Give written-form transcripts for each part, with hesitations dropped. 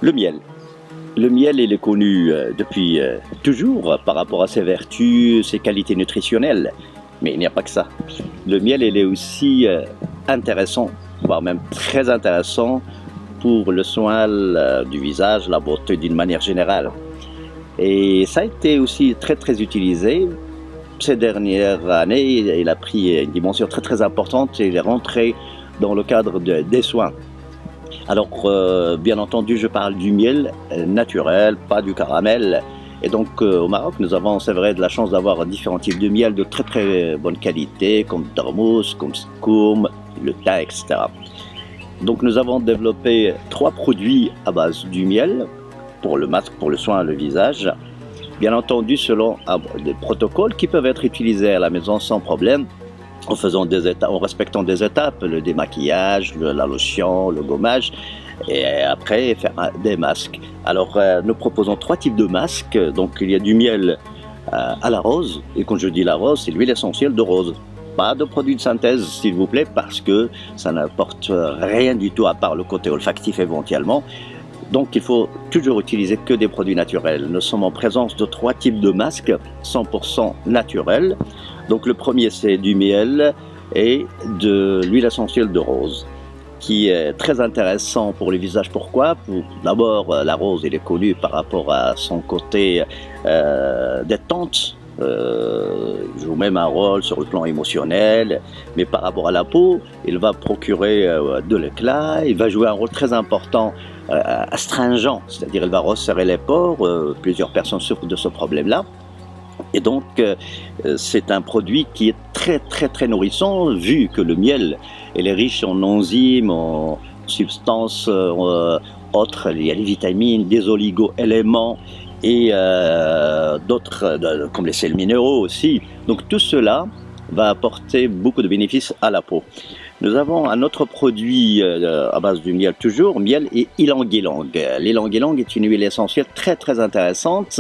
Le miel. Le miel, il est connu depuis toujours par rapport à ses vertus, ses qualités nutritionnelles. Mais il n'y a pas que ça. Le miel, il est aussi intéressant, voire même très intéressant pour le soin du visage, la beauté d'une manière générale. Et ça a été aussi très utilisé. Ces dernières années, il a pris une dimension très importante et il est rentré dans le cadre des soins. Alors, bien entendu, je parle du miel naturel, pas du caramel. Et donc, au Maroc, nous avons, c'est vrai, de la chance d'avoir différents types de miel de très bonne qualité, comme Darmous, comme Skoum, le thym, etc. Donc, nous avons développé 3 produits à base du miel pour le masque, pour le soin, le visage. Bien entendu, selon des protocoles qui peuvent être utilisés à la maison sans problème, en respectant des étapes, le démaquillage, la lotion, le gommage, et après faire des masques. Alors, nous proposons 3 types de masques. Donc, il y a du miel à la rose, et quand je dis la rose, c'est l'huile essentielle de rose. Pas de produits de synthèse, s'il vous plaît, parce que ça n'apporte rien du tout à part le côté olfactif éventuellement. Donc, il faut toujours utiliser que des produits naturels. Nous sommes en présence de 3 types de masques 100% naturels. Donc, le premier, c'est du miel et de l'huile essentielle de rose, qui est très intéressant pour le visage. Pourquoi? D'abord, la rose, elle est connue par rapport à son côté détente. Joue même un rôle sur le plan émotionnel, mais par rapport à la peau, il va procurer de l'éclat, il va jouer un rôle très important astringent, c'est-à-dire il va resserrer les pores. Plusieurs personnes souffrent de ce problème-là. Et donc, c'est un produit qui est très nourrissant, vu que le miel il est riche en enzymes, en substances autres, il y a les vitamines, des oligo-éléments et d'autres, comme les sels minéraux aussi. Donc tout cela va apporter beaucoup de bénéfices à la peau. Nous avons un autre produit à base du miel toujours, miel et ylang-ylang. L'ylang-ylang est une huile essentielle très intéressante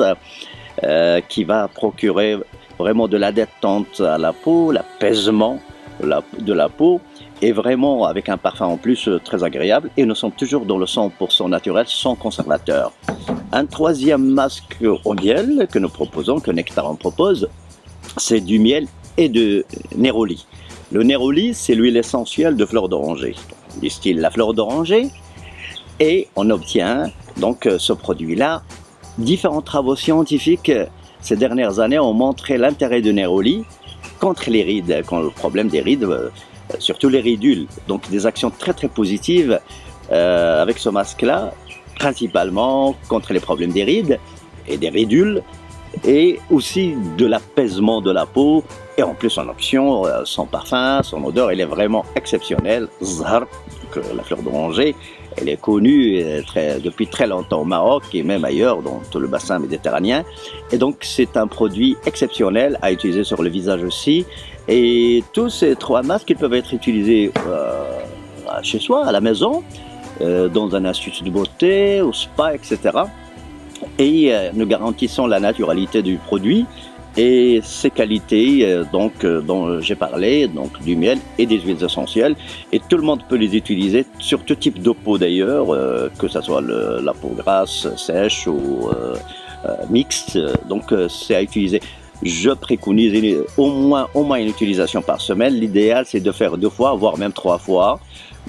qui va procurer vraiment de la détente à la peau, l'apaisement de la peau, et vraiment avec un parfum en plus très agréable. Et nous sommes toujours dans le 100% naturel, sans conservateur. Un troisième masque au miel que nous proposons, que Nectaron propose, c'est du miel et de néroli. Le néroli, c'est l'huile essentielle de fleur d'oranger. On distille la fleur d'oranger et on obtient donc ce produit-là. Différents travaux scientifiques ces dernières années ont montré l'intérêt de néroli contre les rides, contre le problème des rides, surtout les ridules. Donc des actions très positives avec ce masque-là, principalement contre les problèmes des rides et des ridules, et aussi de l'apaisement de la peau. Et en plus, en option, son parfum, son odeur, elle est vraiment exceptionnelle. Zhar, la fleur d'oranger, elle est connue depuis très longtemps au Maroc et même ailleurs, dans tout le bassin méditerranéen. Et donc, c'est un produit exceptionnel à utiliser sur le visage aussi. Et tous ces 3 masques, ils peuvent être utilisés chez soi, à la maison, dans un institut de beauté, au spa, etc. Et nous garantissons la naturalité du produit et ses qualités dont j'ai parlé, donc du miel et des huiles essentielles. Et tout le monde peut les utiliser sur tout type de peau d'ailleurs, que ce soit la peau grasse, sèche ou mixte. Donc c'est à utiliser. Je préconise au moins une utilisation par semaine. L'idéal, c'est de faire 2 fois, voire même 3 fois,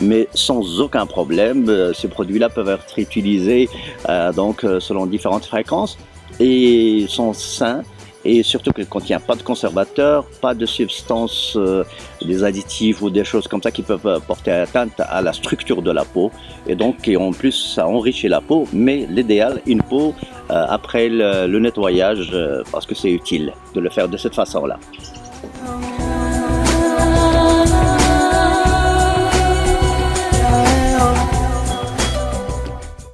mais sans aucun problème. Ces produits-là peuvent être utilisés selon différentes fréquences et sont sains. Et surtout qu'il ne contient pas de conservateurs, pas de substances, des additifs ou des choses comme ça qui peuvent porter atteinte à la structure de la peau. Et donc, en plus, ça enrichit la peau, mais l'idéal, une peau après le nettoyage, parce que c'est utile de le faire de cette façon-là.